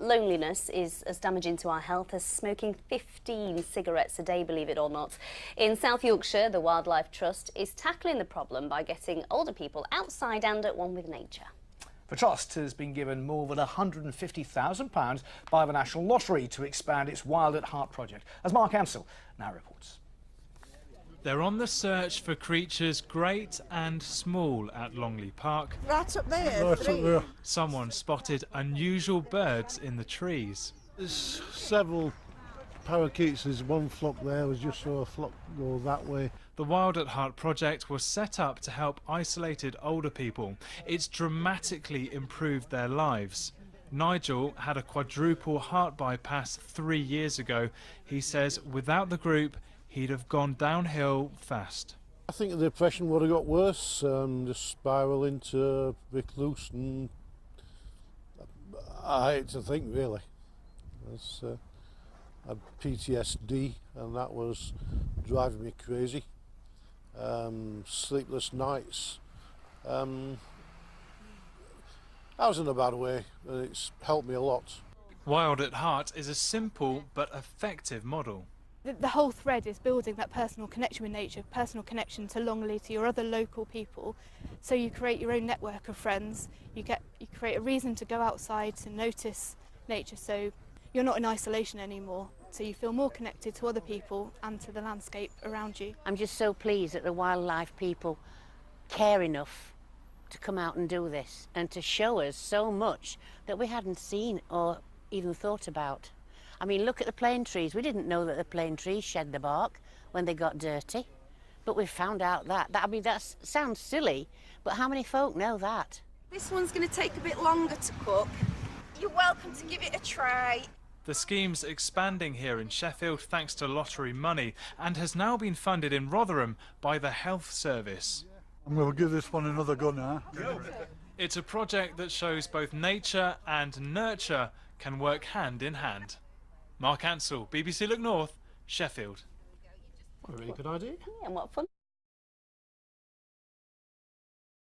Loneliness is as damaging to our health as smoking 15 cigarettes a day, believe it or not. In South Yorkshire, the Wildlife Trust is tackling the problem by getting older people outside and at one with nature. The Trust has been given more than £150,000 by the National Lottery to expand its Wild at Heart project, as Mark Ansell now reports. They're on the search for creatures great and small at Longley Park. Right up there. Right up there. Someone spotted unusual birds in the trees. There's several parakeets. There's one flock there. I just saw a flock go that way. The Wild at Heart project was set up to help isolated older people. It's dramatically improved their lives. Nigel had a quadruple heart bypass 3 years ago. He says without the group, he'd have gone downhill fast. I think the depression would have got worse, just spiral into recluse, and I hate to think really. I had PTSD and that was driving me crazy. Sleepless nights. I was in a bad way and it's helped me a lot. Wild at Heart is a simple but effective model. The whole thread is building that personal connection with nature, personal connection to Longley, to your other local people. So you create your own network of friends, you create a reason to go outside to notice nature, so you're not in isolation anymore. So you feel more connected to other people and to the landscape around you. I'm just so pleased that the wildlife people care enough to come out and do this and to show us so much that we hadn't seen or even thought about. I mean, look at the plane trees. We didn't know that the plane trees shed the bark when they got dirty, but we found out that. I mean, that sounds silly, but how many folk know that? This one's going to take a bit longer to cook. You're welcome to give it a try. The scheme's expanding here in Sheffield thanks to lottery money and has now been funded in Rotherham by the Health Service. I'm going to give this one another go now. It's a project that shows both nature and nurture can work hand in hand. Mark Ansell, BBC Look North, Sheffield. What a really good idea. Yeah, and what fun.